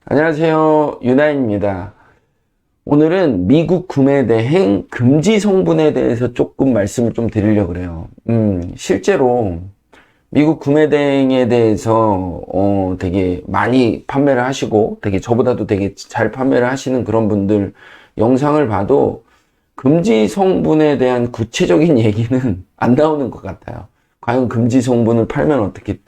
안녕하세요. 유나입니다. 오늘은 미국 구매 대행 금지 성분에 대해서 조금 말씀을 좀 드리려고 그래요. 실제로 미국 구매 대행에 대해서 되게 많이 판매를 하시고 되게 저보다도 되게 잘 판매를 하시는 그런 분들 영상을 봐도 금지 성분에 대한 구체적인 얘기는 안 나오는 것 같아요. 과연 금지 성분을 팔면 어떻게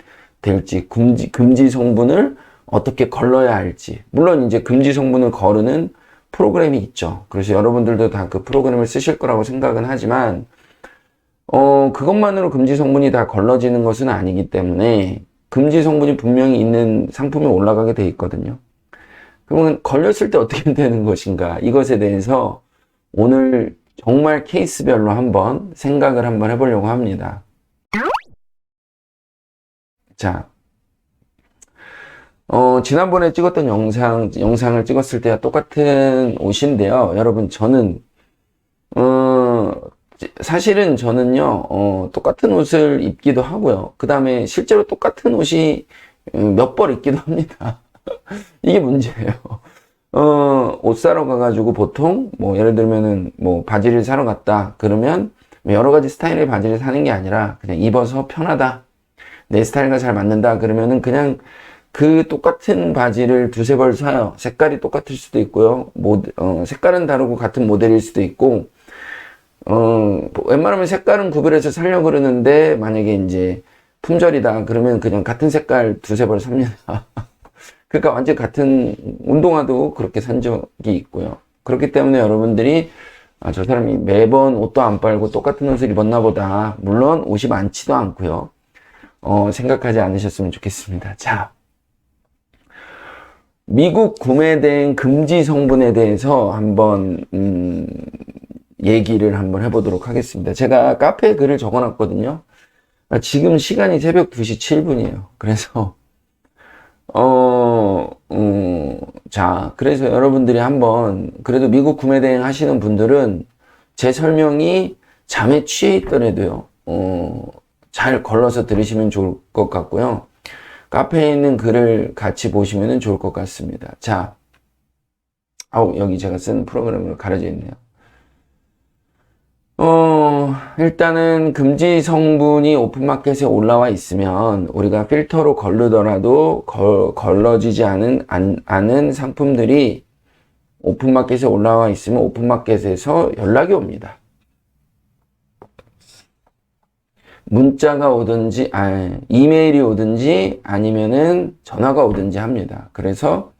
될지, 금지 성분을 어떻게 걸러야 할지. 물론 이제 금지 성분을 거르는 프로그램이 있죠. 그래서 여러분들도 다 그 프로그램을 쓰실 거라고 생각은 하지만, 그것만으로 금지 성분이 다 걸러지는 것은 아니기 때문에 금지 성분이 분명히 있는 상품이 올라가게 돼 있거든요. 그러면 걸렸을 때 어떻게 되는 것인가? 이것에 대해서 오늘 정말 케이스별로 한번 생각을 한번 해보려고 합니다. 자, 지난번에 찍었던 영상을 찍었을 때와 똑같은 옷인데요. 여러분, 사실은 저는요, 똑같은 옷을 입기도 하고요. 그 다음에 실제로 똑같은 옷이 몇 벌 입기도 합니다. 이게 문제예요. 옷 사러 가가지고 보통, 예를 들면은, 바지를 사러 갔다. 그러면 여러 가지 스타일의 바지를 사는 게 아니라 그냥 입어서 편하다. 내 스타일과 잘 맞는다. 그러면은 그냥 그 똑같은 바지를 두세 벌 사요. 색깔이 똑같을 수도 있고요. 색깔은 다르고 같은 모델일 수도 있고, 웬만하면 색깔은 구별해서 사려고 그러는데, 만약에 이제 품절이다. 그러면 그냥 같은 색깔 두세 벌 삽니다. 그러니까 완전 같은 운동화도 그렇게 산 적이 있고요. 그렇기 때문에 여러분들이, 저 사람이 매번 옷도 안 빨고 똑같은 옷을 입었나 보다. 물론 옷이 많지도 않고요. 생각하지 않으셨으면 좋겠습니다. 자. 미국 구매 대행 금지 성분에 대해서 한번 얘기를 한번 해보도록 하겠습니다. 제가 카페에 글을 적어놨거든요. 지금 시간이 새벽 2시 7분이에요. 그래서 그래서 여러분들이 한번 그래도 미국 구매 대행 하시는 분들은 제 설명이 잠에 취해 있더라도요. 잘 걸러서 들으시면 좋을 것 같고요. 카페에 있는 글을 같이 보시면 좋을 것 같습니다. 자, 여기 제가 쓴 프로그램으로 가려져 있네요. 일단은 금지 성분이 오픈마켓에 올라와 있으면 우리가 필터로 걸르더라도 걸러지지 않은 상품들이 오픈마켓에 올라와 있으면 오픈마켓에서 연락이 옵니다. 문자가 오든지, 이메일이 오든지, 아니면은 전화가 오든지 합니다. 그래서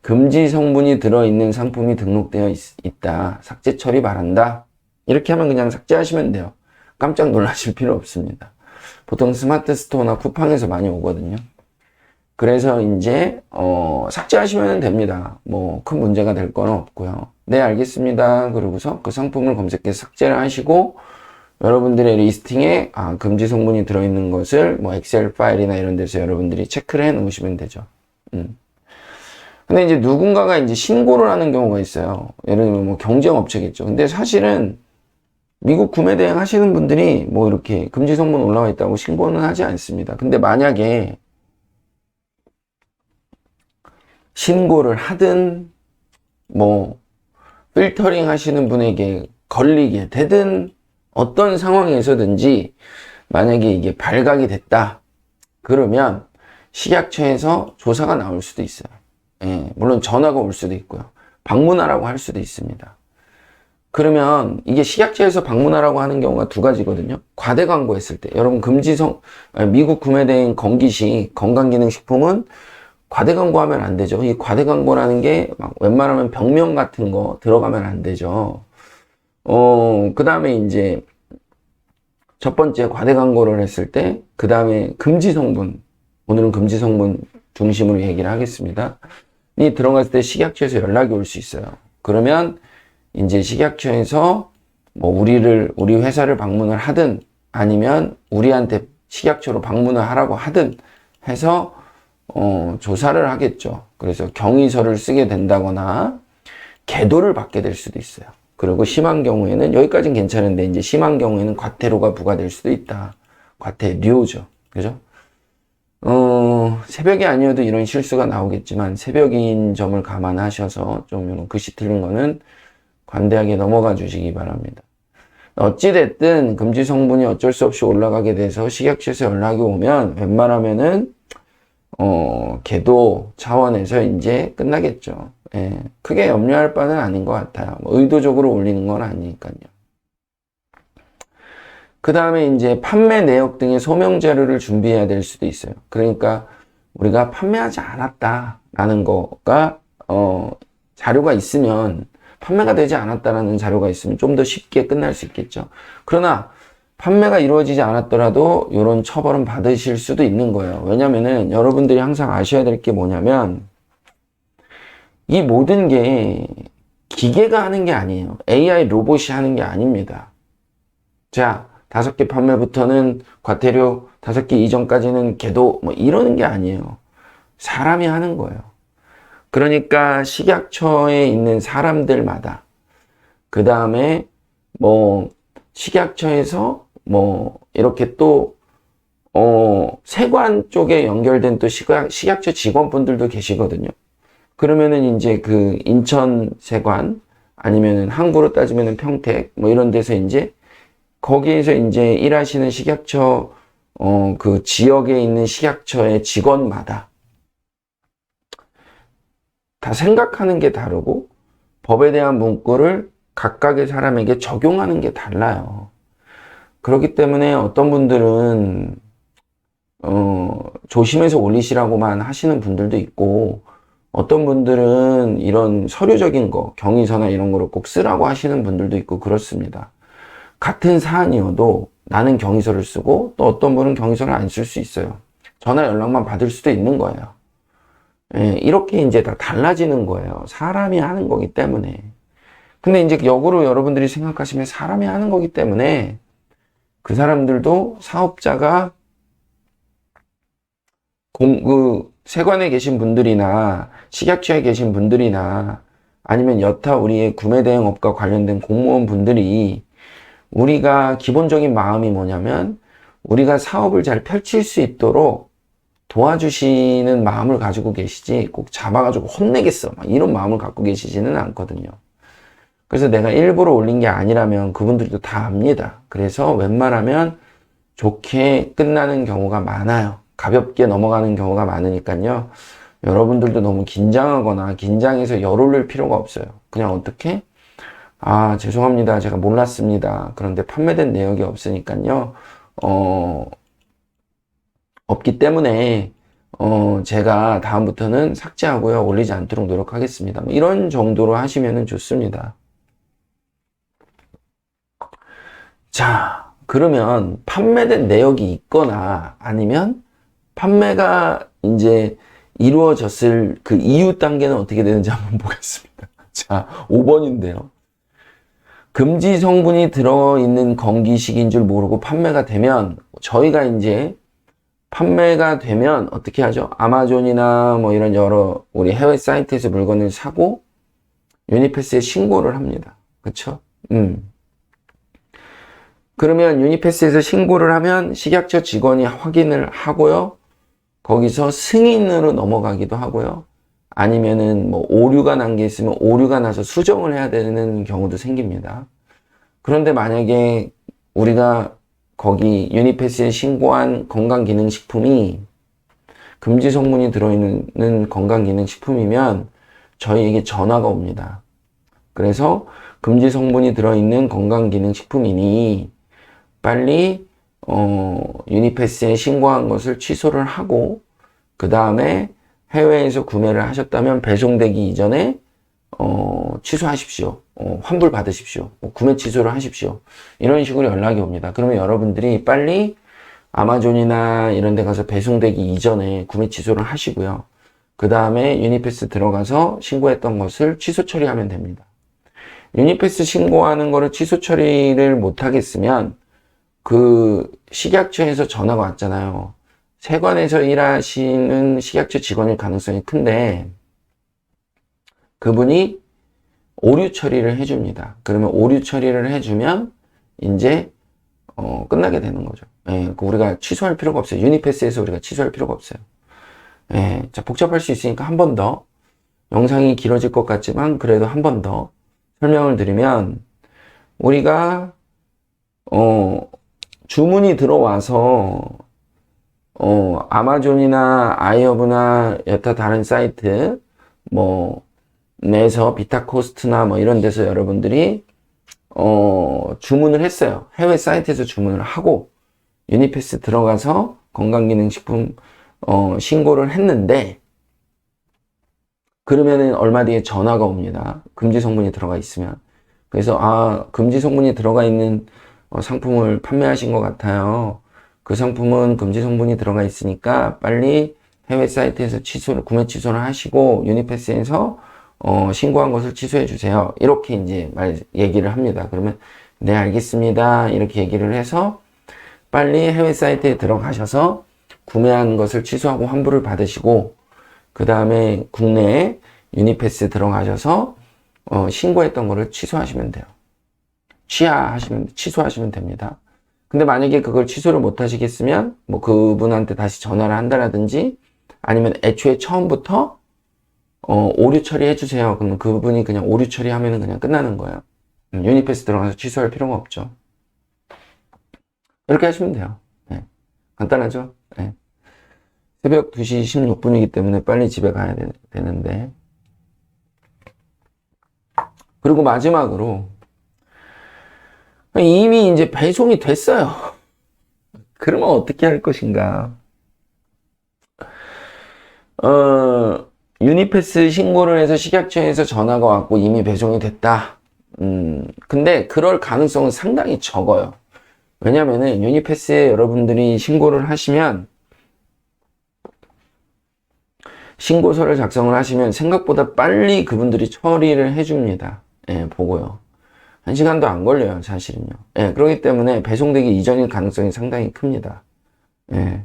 금지 성분이 들어있는 상품이 등록되어 있다. 삭제 처리 바란다. 이렇게 하면 그냥 삭제하시면 돼요. 깜짝 놀라실 필요 없습니다. 보통 스마트 스토어나 쿠팡에서 많이 오거든요. 그래서 이제, 삭제하시면 됩니다. 큰 문제가 될 건 없고요. 네, 알겠습니다. 그러고서 그 상품을 검색해서 삭제를 하시고, 여러분들의 리스팅에 금지 성분이 들어있는 것을 엑셀 파일이나 이런 데서 여러분들이 체크를 해 놓으시면 되죠. 근데 이제 누군가가 이제 신고를 하는 경우가 있어요. 예를 들면 경쟁업체겠죠. 근데 사실은 미국 구매 대행 하시는 분들이 이렇게 금지 성분 올라와 있다고 신고는 하지 않습니다. 근데 만약에 신고를 하든 필터링 하시는 분에게 걸리게 되든 어떤 상황에서든지 만약에 이게 발각이 됐다 그러면 식약처에서 조사가 나올 수도 있어요. 물론 전화가 올 수도 있고요. 방문하라고 할 수도 있습니다. 그러면 이게 식약처에서 방문하라고 하는 경우가 두 가지거든요. 과대 광고했을 때 여러분 미국 구매 대행 건기식 건강기능식품은 과대 광고하면 안 되죠. 이 과대 광고라는 게 웬만하면 병명 같은 거 들어가면 안 되죠. 그 다음에 이제 첫 번째 과대 광고를 했을 때, 그 다음에 금지 성분, 오늘은 금지 성분 중심으로 얘기를 하겠습니다. 이 들어갔을 때 식약처에서 연락이 올 수 있어요. 그러면 이제 식약처에서 우리 회사를 방문을 하든 아니면 우리한테 식약처로 방문을 하라고 하든 해서 조사를 하겠죠. 그래서 경위서를 쓰게 된다거나 계도를 받게 될 수도 있어요. 그리고 심한 경우에는 여기까지는 괜찮은데 이제 심한 경우에는 과태료가 부과될 수도 있다. 과태료죠. 그죠? 새벽이 아니어도 이런 실수가 나오겠지만 새벽인 점을 감안하셔서 좀 이런 글씨 틀린 거는 관대하게 넘어가 주시기 바랍니다. 어찌됐든 금지 성분이 어쩔 수 없이 올라가게 돼서 식약처에서 연락이 오면 웬만하면은 계도 차원에서 이제 끝나겠죠. 예, 크게 염려할 바는 아닌 것 같아요. 뭐 의도적으로 올리는 건 아니니까요. 그 다음에 이제 판매 내역 등의 소명 자료를 준비해야 될 수도 있어요. 그러니까 우리가 판매하지 않았다라는 거가 자료가 있으면, 판매가 되지 않았다라는 자료가 있으면 좀 더 쉽게 끝날 수 있겠죠. 그러나 판매가 이루어지지 않았더라도 이런 처벌은 받으실 수도 있는 거예요. 왜냐면은 여러분들이 항상 아셔야 될 게 뭐냐면, 이 모든 게 기계가 하는 게 아니에요. AI 로봇이 하는 게 아닙니다. 자, 5개 판매부터는 과태료, 5개 이전까지는 계도, 뭐 이러는 게 아니에요. 사람이 하는 거예요. 그러니까 식약처에 있는 사람들마다, 그 다음에 뭐 식약처에서 뭐 이렇게 또 세관 쪽에 연결된 또 식약처 직원분들도 계시거든요. 그러면은 이제 그 인천 세관, 아니면은 항구로 따지면은 평택 뭐 이런 데서 이제 거기에서 이제 일하시는 식약처 그 지역에 있는 식약처의 직원마다 다 생각하는 게 다르고 법에 대한 문구를 각각의 사람에게 적용하는 게 달라요. 그렇기 때문에 어떤 분들은 조심해서 올리시라고만 하시는 분들도 있고, 어떤 분들은 이런 서류적인 거, 경위서나 이런 거를 꼭 쓰라고 하시는 분들도 있고 그렇습니다. 같은 사안이어도 나는 경위서를 쓰고 또 어떤 분은 경위서를 안 쓸 수 있어요. 전화 연락만 받을 수도 있는 거예요. 예, 이렇게 이제 다 달라지는 거예요. 사람이 하는 거기 때문에. 근데 이제 역으로 여러분들이 생각하시면 사람이 하는 거기 때문에 그 사람들도 사업자가 세관에 계신 분들이나 식약처에 계신 분들이나 아니면 여타 우리의 구매대행업과 관련된 공무원 분들이, 우리가 기본적인 마음이 뭐냐면 우리가 사업을 잘 펼칠 수 있도록 도와주시는 마음을 가지고 계시지 꼭 잡아가지고 혼내겠어 막 이런 마음을 갖고 계시지는 않거든요. 그래서 내가 일부러 올린 게 아니라면 그분들도 다 압니다. 그래서 웬만하면 좋게 끝나는 경우가 많아요. 가볍게 넘어가는 경우가 많으니까요. 여러분들도 너무 긴장하거나 긴장해서 열 올릴 필요가 없어요. 그냥 어떻게? 아, 죄송합니다. 제가 몰랐습니다. 그런데 판매된 내역이 없으니까요. 없기 때문에 제가 다음부터는 삭제하고요. 올리지 않도록 노력하겠습니다. 뭐 이런 정도로 하시면 좋습니다. 자, 그러면 판매된 내역이 있거나 아니면 판매가 이제 이루어졌을 그 이후 단계는 어떻게 되는지 한번 보겠습니다. 자, 5번인데요. 금지 성분이 들어있는 건기식인 줄 모르고 판매가 되면, 저희가 이제 판매가 되면 어떻게 하죠? 아마존이나 뭐 이런 여러 우리 해외 사이트에서 물건을 사고 유니패스에 신고를 합니다. 그쵸? 그러면 유니패스에서 신고를 하면 식약처 직원이 확인을 하고요. 거기서 승인으로 넘어가기도 하고요. 아니면은 뭐 오류가 난 게 있으면 오류가 나서 수정을 해야 되는 경우도 생깁니다. 그런데 만약에 우리가 거기 유니패스에 신고한 건강기능식품이 금지 성분이 들어있는 건강기능식품이면 저희에게 전화가 옵니다. 그래서 금지 성분이 들어있는 건강기능식품이니 빨리 유니패스에 신고한 것을 취소를 하고, 그 다음에 해외에서 구매를 하셨다면 배송되기 이전에 취소하십시오. 환불 받으십시오. 구매 취소를 하십시오. 이런 식으로 연락이 옵니다. 그러면 여러분들이 빨리 아마존이나 이런 데 가서 배송되기 이전에 구매 취소를 하시고요. 그 다음에 유니패스 들어가서 신고했던 것을 취소 처리하면 됩니다. 유니패스 신고하는 거를 취소 처리를 못 하겠으면 그 식약처에서 전화가 왔잖아요. 세관에서 일하시는 식약처 직원일 가능성이 큰데 그분이 오류 처리를 해줍니다. 그러면 오류 처리를 해주면 이제 끝나게 되는 거죠. 예, 우리가 취소할 필요가 없어요. 유니패스에서 우리가 취소할 필요가 없어요. 예, 자, 복잡할 수 있으니까 한 번 더, 영상이 길어질 것 같지만 그래도 한 번 더 설명을 드리면, 우리가 주문이 들어와서 아마존이나 아이허브나 여타 다른 사이트 뭐 내서 비타코스트나 뭐 이런 데서 여러분들이 주문을 했어요. 해외 사이트에서 주문을 하고 유니패스 들어가서 건강기능식품 신고를 했는데, 그러면은 얼마 뒤에 전화가 옵니다. 금지 성분이 들어가 있으면. 그래서 금지 성분이 들어가 있는 상품을 판매하신 것 같아요. 그 상품은 금지 성분이 들어가 있으니까 빨리 해외 사이트에서 구매 취소를 하시고 유니패스에서 신고한 것을 취소해 주세요. 이렇게 이제 얘기를 합니다. 그러면 네, 알겠습니다. 이렇게 얘기를 해서 빨리 해외 사이트에 들어가셔서 구매한 것을 취소하고 환불을 받으시고, 그 다음에 국내에 유니패스 들어가셔서 신고했던 거를 취소하시면 돼요. 취소하시면 됩니다. 근데 만약에 그걸 취소를 못 하시겠으면 뭐 그분한테 다시 전화를 한다라든지, 아니면 애초에 처음부터 오류 처리해 주세요. 그러면 그분이 그냥 오류 처리하면은 그냥 끝나는 거예요. 유니패스 들어가서 취소할 필요가 없죠. 이렇게 하시면 돼요. 네. 간단하죠? 네. 새벽 2시 16분이기 때문에 빨리 집에 가야 되는데. 그리고 마지막으로, 이미 이제 배송이 됐어요. 그러면 어떻게 할 것인가? 유니패스 신고를 해서 식약처에서 전화가 왔고 이미 배송이 됐다. 근데 그럴 가능성은 상당히 적어요. 왜냐면은 유니패스에 여러분들이 신고를 하시면, 신고서를 작성을 하시면 생각보다 빨리 그분들이 처리를 해줍니다. 예, 보고요. 1시간도 안 걸려요, 사실은요. 예, 그렇기 때문에 배송되기 이전일 가능성이 상당히 큽니다. 예.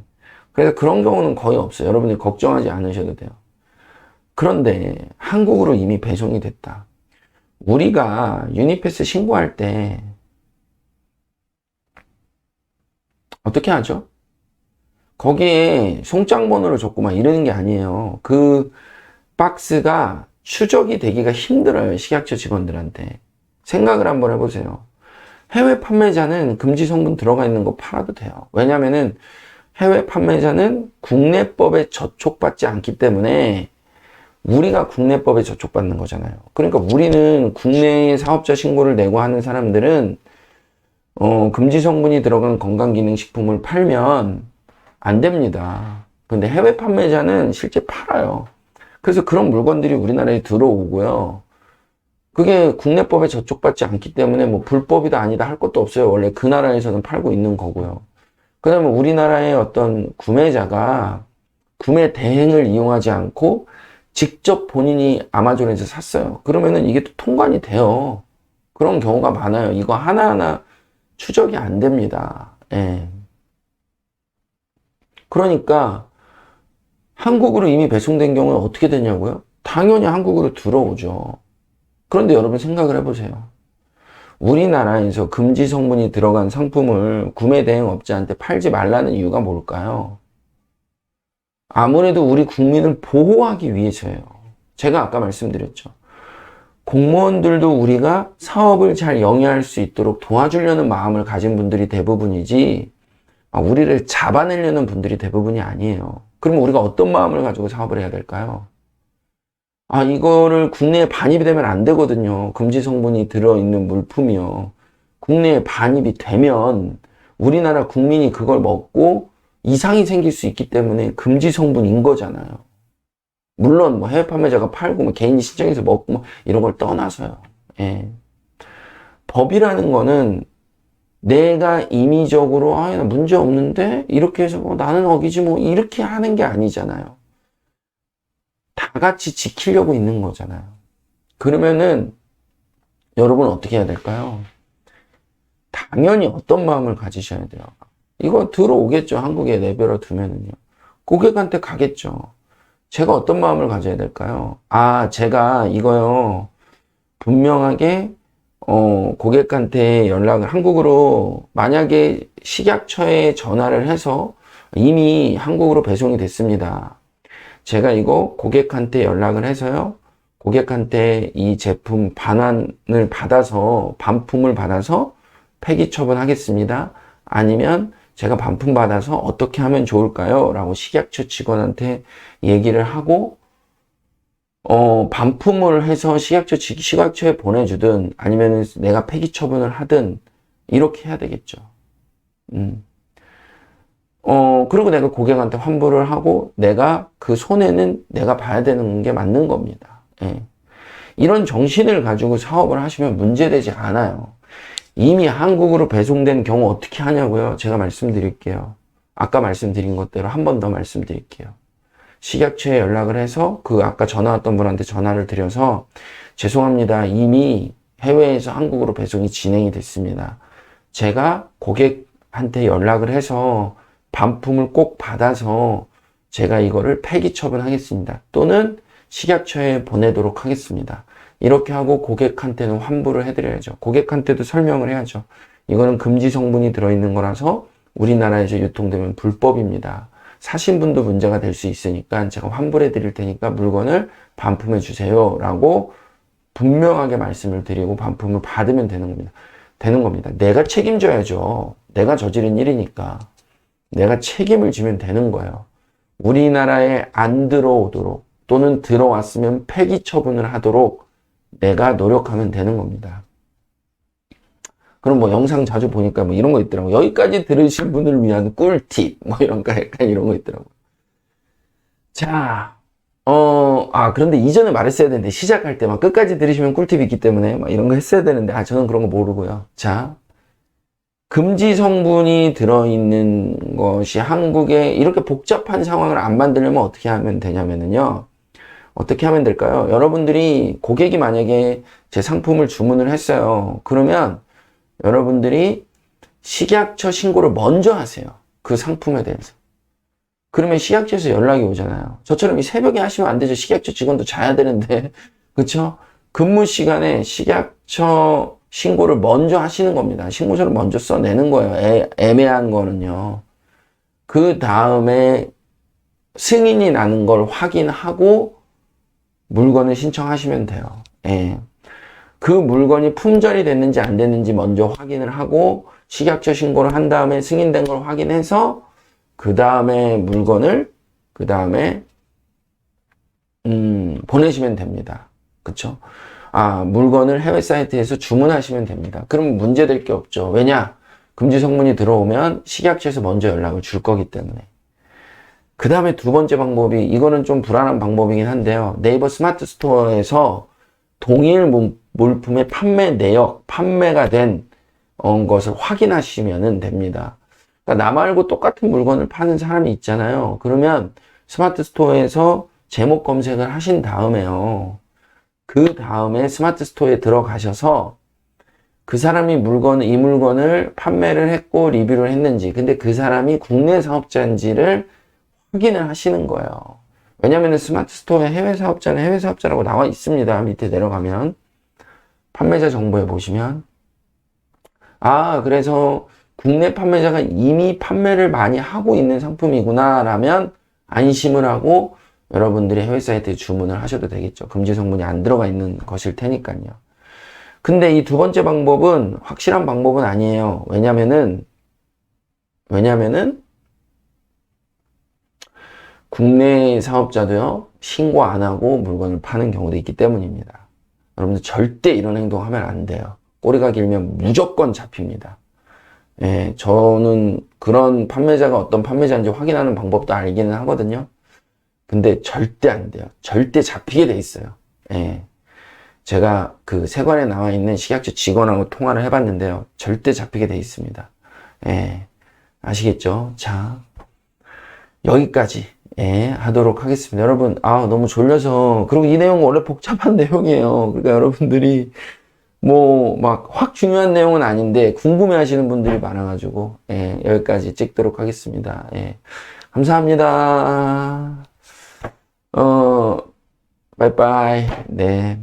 그래서 그런 경우는 거의 없어요. 여러분들이 걱정하지 않으셔도 돼요. 그런데 한국으로 이미 배송이 됐다. 우리가 유니패스 신고할 때 어떻게 하죠? 거기에 송장 번호를 적고 막 이러는 게 아니에요. 그 박스가 추적이 되기가 힘들어요, 식약처 직원들한테. 생각을 한번 해보세요. 해외 판매자는 금지 성분 들어가 있는 거 팔아도 돼요. 왜냐면은 해외 판매자는 국내법에 저촉받지 않기 때문에 우리가 국내법에 저촉받는 거잖아요. 그러니까 우리는 국내에 사업자 신고를 내고 하는 사람들은 금지 성분이 들어간 건강기능식품을 팔면 안 됩니다. 근데 해외 판매자는 실제 팔아요. 그래서 그런 물건들이 우리나라에 들어오고요. 그게 국내법에 저촉받지 않기 때문에 뭐 불법이다 아니다 할 것도 없어요. 원래 그 나라에서는 팔고 있는 거고요. 그 다음에 우리나라의 어떤 구매자가 구매 대행을 이용하지 않고 직접 본인이 아마존에서 샀어요. 그러면은 이게 또 통관이 돼요. 그런 경우가 많아요. 이거 하나하나 추적이 안 됩니다. 예. 그러니까 한국으로 이미 배송된 경우는 어떻게 되냐고요? 당연히 한국으로 들어오죠. 그런데 여러분 생각을 해보세요. 우리나라에서 금지 성분이 들어간 상품을 구매 대행 업자한테 팔지 말라는 이유가 뭘까요? 아무래도 우리 국민을 보호하기 위해서예요. 제가 아까 말씀드렸죠. 공무원들도 우리가 사업을 잘 영위할 수 있도록 도와주려는 마음을 가진 분들이 대부분이지, 우리를 잡아내려는 분들이 대부분이 아니에요. 그럼 우리가 어떤 마음을 가지고 사업을 해야 될까요? 이거를 국내에 반입이 되면 안 되거든요. 금지 성분이 들어있는 물품이요. 국내에 반입이 되면 우리나라 국민이 그걸 먹고 이상이 생길 수 있기 때문에 금지 성분인 거잖아요. 물론 뭐 해외 판매자가 팔고 뭐 개인이 신청해서 먹고 뭐 이런 걸 떠나서요. 예. 법이라는 거는 내가 임의적으로 나 문제 없는데 이렇게 해서 나는 어기지 뭐 이렇게 하는 게 아니잖아요. 다 같이 지키려고 있는 거잖아요. 그러면은 여러분 어떻게 해야 될까요? 당연히 어떤 마음을 가지셔야 돼요. 이거 들어오겠죠. 한국에 내버려 두면은요. 고객한테 가겠죠. 제가 어떤 마음을 가져야 될까요? 제가 이거요, 분명하게 고객한테 연락을, 한국으로 만약에 식약처에 전화를 해서 이미 한국으로 배송이 됐습니다. 제가 이거 고객한테 연락을 해서요, 고객한테 이 제품 반환을 받아서, 반품을 받아서 폐기 처분하겠습니다. 아니면 제가 반품 받아서 어떻게 하면 좋을까요? 라고 식약처 직원한테 얘기를 하고, 반품을 해서 식약처에 보내주든, 아니면 내가 폐기 처분을 하든, 이렇게 해야 되겠죠. 그리고 내가 고객한테 환불을 하고, 내가 그 손해는 내가 봐야 되는 게 맞는 겁니다. 예. 이런 정신을 가지고 사업을 하시면 문제되지 않아요. 이미 한국으로 배송된 경우 어떻게 하냐고요? 제가 말씀드릴게요. 아까 말씀드린 것대로 한 번 더 말씀드릴게요. 식약처에 연락을 해서 아까 전화 왔던 분한테 전화를 드려서 죄송합니다. 이미 해외에서 한국으로 배송이 진행이 됐습니다. 제가 고객한테 연락을 해서 반품을 꼭 받아서 제가 이거를 폐기 처분하겠습니다. 또는 식약처에 보내도록 하겠습니다. 이렇게 하고 고객한테는 환불을 해드려야죠. 고객한테도 설명을 해야죠. 이거는 금지 성분이 들어있는 거라서 우리나라에서 유통되면 불법입니다. 사신 분도 문제가 될 수 있으니까 제가 환불해 드릴 테니까 물건을 반품해 주세요 라고 분명하게 말씀을 드리고 반품을 받으면 되는 겁니다. 내가 책임져야죠. 내가 저지른 일이니까 내가 책임을 지면 되는 거예요. 우리나라에 안 들어오도록, 또는 들어왔으면 폐기 처분을 하도록 내가 노력하면 되는 겁니다. 그럼 뭐 영상 자주 보니까 뭐 이런 거 있더라고요. 여기까지 들으신 분을 위한 꿀팁, 뭐 약간 이런 거 있더라고요. 자, 그런데 이전에 말했어야 되는데, 시작할 때 막 끝까지 들으시면 꿀팁이 있기 때문에 막 이런 거 했어야 되는데, 저는 그런 거 모르고요. 자, 금지 성분이 들어있는 것이 한국에 이렇게 복잡한 상황을 안 만들려면 어떻게 하면 되냐면요. 어떻게 하면 될까요? 여러분들이, 고객이 만약에 제 상품을 주문을 했어요. 그러면 여러분들이 식약처 신고를 먼저 하세요. 그 상품에 대해서. 그러면 식약처에서 연락이 오잖아요. 저처럼 이 새벽에 하시면 안 되죠. 식약처 직원도 자야 되는데. 그쵸? 근무 시간에 식약처 신고를 먼저 하시는 겁니다. 신고서를 먼저 써내는 거예요. 애매한 거는요. 그 다음에 승인이 나는 걸 확인하고 물건을 신청하시면 돼요. 예. 그 물건이 품절이 됐는지 안 됐는지 먼저 확인을 하고 식약처 신고를 한 다음에 승인된 걸 확인해서 그 다음에 물건을 보내시면 됩니다. 그쵸? 물건을 해외 사이트에서 주문하시면 됩니다. 그럼 문제될 게 없죠. 왜냐? 금지 성분이 들어오면 식약처에서 먼저 연락을 줄 거기 때문에. 그 다음에 두 번째 방법이, 이거는 좀 불안한 방법이긴 한데요. 네이버 스마트 스토어에서 동일 물품의 판매 내역, 판매가 된 것을 확인하시면 됩니다. 그러니까 나 말고 똑같은 물건을 파는 사람이 있잖아요. 그러면 스마트 스토어에서 제목 검색을 하신 다음에요. 그 다음에 스마트 스토어에 들어가셔서 그 사람이 이 물건을 판매를 했고 리뷰를 했는지, 근데 그 사람이 국내 사업자인지를 확인을 하시는 거예요. 왜냐면은 스마트 스토어에 해외 사업자는 해외 사업자라고 나와 있습니다. 밑에 내려가면 판매자 정보에 보시면 그래서 국내 판매자가 이미 판매를 많이 하고 있는 상품이구나 라면 안심을 하고 여러분들이 해외 사이트에 주문을 하셔도 되겠죠. 금지 성분이 안 들어가 있는 것일 테니까요. 근데 이 두 번째 방법은 확실한 방법은 아니에요. 왜냐면은 국내 사업자도요, 신고 안 하고 물건을 파는 경우도 있기 때문입니다. 여러분들 절대 이런 행동하면 안 돼요. 꼬리가 길면 무조건 잡힙니다. 예, 저는 그런 판매자가 어떤 판매자인지 확인하는 방법도 알기는 하거든요. 근데 절대 안 돼요. 절대 잡히게 돼 있어요. 예. 제가 그 세관에 나와 있는 식약처 직원하고 통화를 해봤는데요. 절대 잡히게 돼 있습니다. 예. 아시겠죠? 자, 여기까지 하도록 하겠습니다. 여러분, 너무 졸려서, 그리고 이 내용은 원래 복잡한 내용이에요. 그러니까 여러분들이 뭐 막 확 중요한 내용은 아닌데 궁금해 하시는 분들이 많아가지고 여기까지 찍도록 하겠습니다. 감사합니다. 빠이빠이. 네.